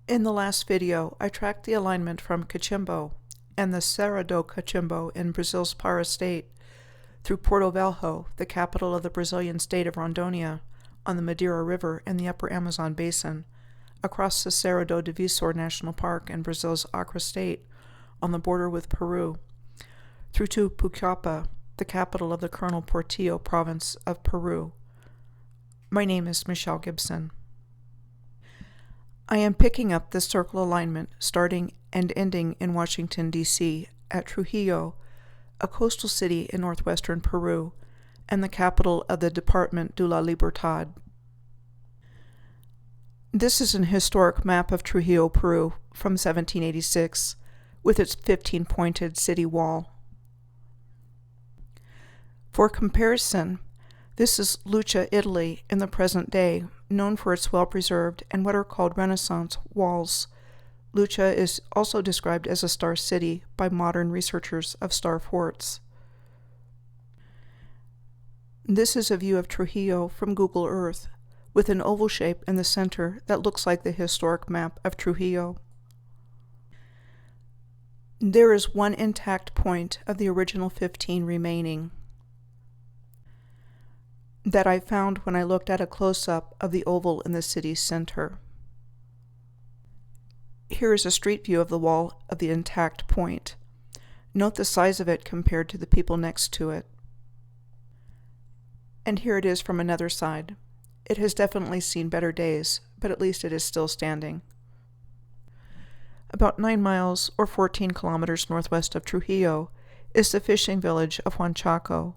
In the last video, I tracked the alignment from Cachimbo and the Serra do Cachimbo in Brazil's Pará state through Porto Velho, the capital of the Brazilian state of Rondônia, on the Madeira River in the upper Amazon basin, across the Serra do Divisor National Park in Brazil's Acre state on the border with Peru, through to Pucallpa, the capital of the Colonel Portillo province of Peru. My name is Michelle Gibson. I am picking up this circle alignment starting and ending in Washington, D.C. at Trujillo, a coastal city in northwestern Peru, and the capital of the Department de La Libertad. This is an historic map of Trujillo, Peru from 1786, with its 15-pointed city wall. For comparison, this is Lucca, Italy in the present day, known for its well-preserved and what are called Renaissance walls. Lucca is also described as a star city by modern researchers of star forts. This is a view of Trujillo from Google Earth, with an oval shape in the center that looks like the historic map of Trujillo. There is one intact point of the original 15 remaining that I found when I looked at a close-up of the oval in the city's center. Here is a street view of the wall of the intact point. Note the size of it compared to the people next to it. And here it is from another side. It has definitely seen better days, but at least it is still standing. About 9 miles or 14 kilometers northwest of Trujillo is the fishing village of Huanchaco,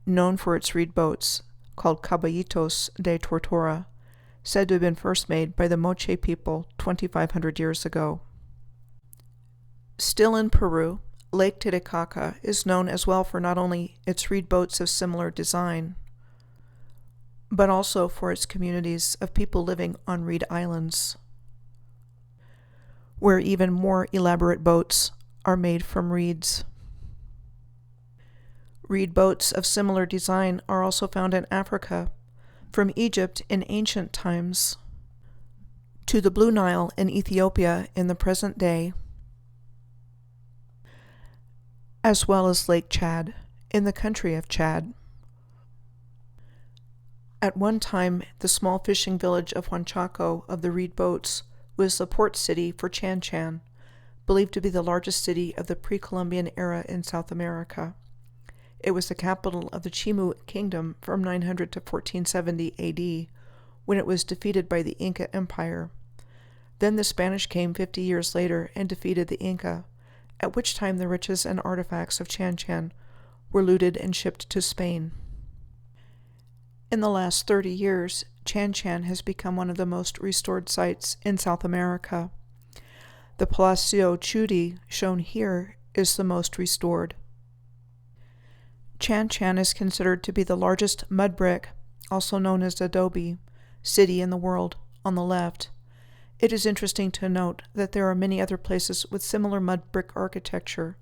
known for its reed boats, called Caballitos de Tortura, said to have been first made by the Moche people 2,500 years ago. Still in Peru, Lake Titicaca is known as well for not only its reed boats of similar design, but also for its communities of people living on reed islands, where even more elaborate boats are made from reeds. Reed boats of similar design are also found in Africa, from Egypt in ancient times to the Blue Nile in Ethiopia in the present day, as well as Lake Chad in the country of Chad. At one time, the small fishing village of Huanchaco of the reed boats was the port city for Chan Chan, believed to be the largest city of the pre-Columbian era in South America. It was the capital of the Chimu Kingdom from 900 to 1470 AD, when it was defeated by the Inca Empire. Then the Spanish came 50 years later and defeated the Inca, at which time the riches and artifacts of Chan Chan were looted and shipped to Spain. In the last 30 years, Chan Chan has become one of the most restored sites in South America. The Palacio Chudi, shown here, is the most restored. Chan Chan is considered to be the largest mud brick, also known as adobe, city in the world, on the left. It is interesting to note that there are many other places with similar mud brick architecture,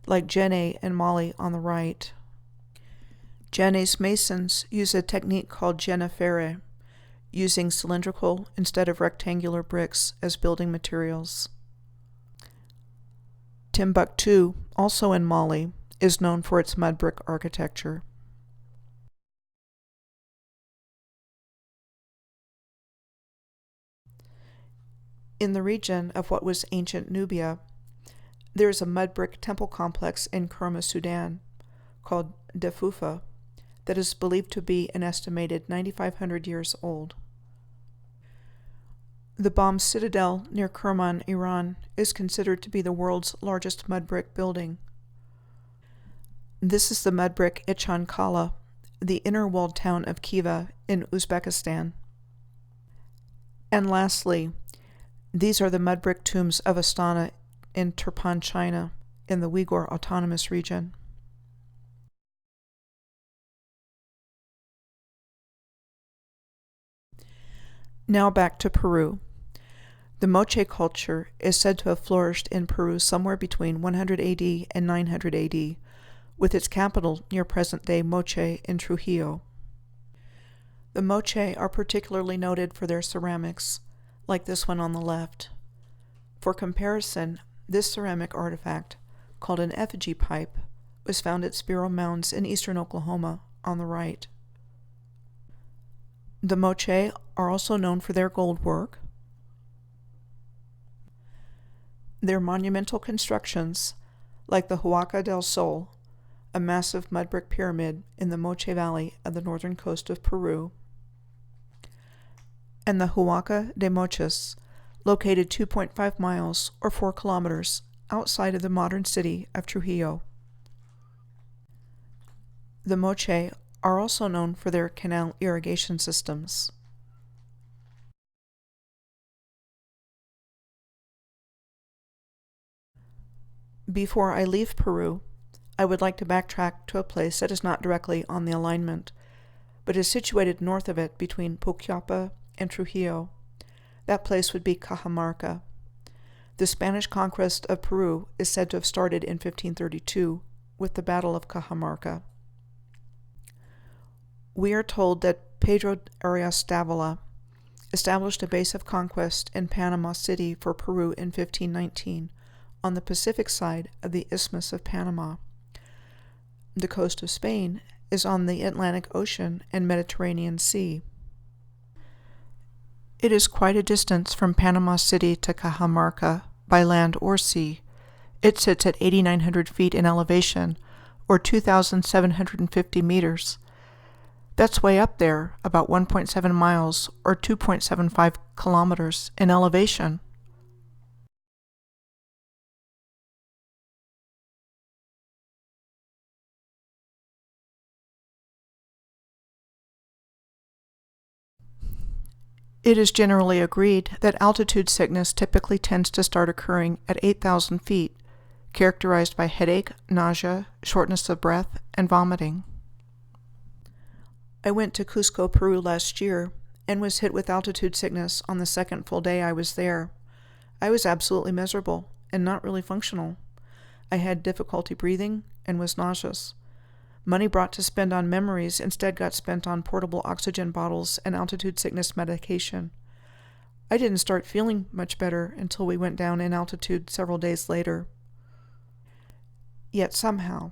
like Jene and Mali on the right. Jene's masons use a technique called jenafere, using cylindrical instead of rectangular bricks as building materials. Timbuktu, also in Mali, is known for its mud brick architecture. In the region of what was ancient Nubia, there is a mud brick temple complex in Kerma, Sudan, called Defufa, that is believed to be an estimated 9,500 years old. The Bomb Citadel near Kerman, Iran, is considered to be the world's largest mud brick building. This is the mud brick Ichan Kala, the inner walled town of Khiva in Uzbekistan. And lastly, these are the mud brick tombs of Astana in Turpan, China, in the Uyghur Autonomous Region. Now back to Peru. The Moche culture is said to have flourished in Peru somewhere between 100 AD and 900 AD, with its capital near present-day Moche in Trujillo. The Moche are particularly noted for their ceramics, like this one on the left. For comparison, this ceramic artifact, called an effigy pipe, was found at Spiro Mounds in eastern Oklahoma on the right. The Moche are also known for their gold work. Their monumental constructions, like the Huaca del Sol, a massive mud brick pyramid in the Moche Valley of the northern coast of Peru, and the Huaca de Mochis, located 2.5 miles or 4 kilometers outside of the modern city of Trujillo. The Moche are also known for their canal irrigation systems. Before I leave Peru, I would like to backtrack to a place that is not directly on the alignment, but is situated north of it between Pucallpa and Trujillo. That place would be Cajamarca. The Spanish conquest of Peru is said to have started in 1532 with the Battle of Cajamarca. We are told that Pedro Arias Davila established a base of conquest in Panama City for Peru in 1519 on the Pacific side of the Isthmus of Panama. The coast of Spain is on the Atlantic Ocean and Mediterranean Sea. It is quite a distance from Panama City to Cajamarca by land or sea. It sits at 8,900 feet in elevation, or 2,750 meters. That's way up there, about 1.7 miles, or 2.75 kilometers in elevation. It is generally agreed that altitude sickness typically tends to start occurring at 8,000 feet, characterized by headache, nausea, shortness of breath, and vomiting. I went to Cusco, Peru last year and was hit with altitude sickness on the second full day I was there. I was absolutely miserable and not really functional. I had difficulty breathing and was nauseous. Money brought to spend on memories instead got spent on portable oxygen bottles and altitude sickness medication. I didn't start feeling much better until we went down in altitude several days later. Yet somehow,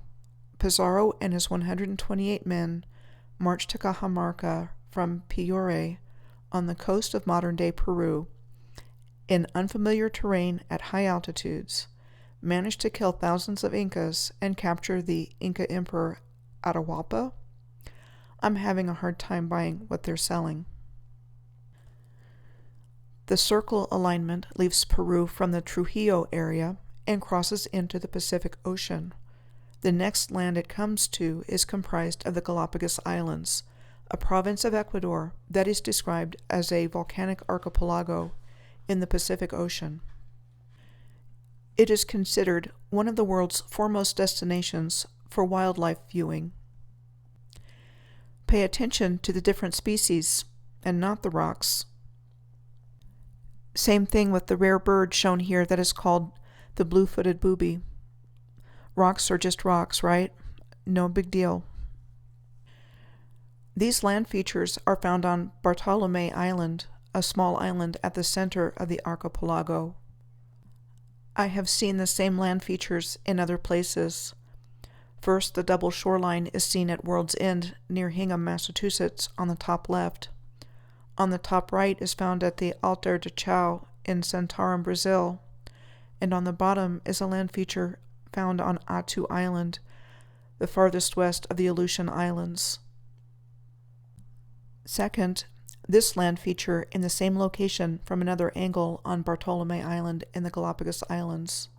Pizarro and his 128 men marched to Cajamarca from Piure on the coast of modern-day Peru, in unfamiliar terrain at high altitudes, managed to kill thousands of Incas and capture the Inca Emperor Atahualpa. I'm having a hard time buying what they're selling. The circle alignment leaves Peru from the Trujillo area and crosses into the Pacific Ocean. The next land it comes to is comprised of the Galapagos Islands, a province of Ecuador that is described as a volcanic archipelago in the Pacific Ocean. It is considered one of the world's foremost destinations for wildlife viewing. Pay attention to the different species and not the rocks. Same thing with the rare bird shown here that is called the blue-footed booby. Rocks are just rocks, right? No big deal. These land features are found on Bartolomé Island, a small island at the center of the archipelago. I have seen the same land features in other places. First, the double shoreline is seen at World's End near Hingham, Massachusetts, on the top left. On the top right is found at the Alter do Chão in Santarém, Brazil. And on the bottom is a land feature found on Attu Island, the farthest west of the Aleutian Islands. Second, this land feature in the same location from another angle on Bartolomé Island in the Galapagos Islands.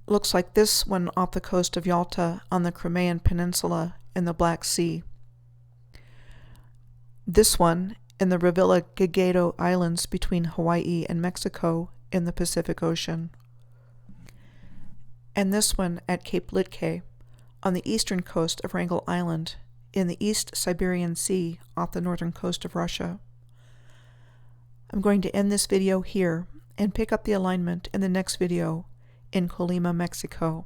Looks like this one off the coast of Yalta on the Crimean Peninsula in the Black Sea. This one in the Revillagigedo Islands between Hawaii and Mexico in the Pacific Ocean. And this one at Cape Litke on the eastern coast of Wrangel Island in the East Siberian Sea off the northern coast of Russia. I'm going to end this video here and pick up the alignment in the next video in Colima, Mexico.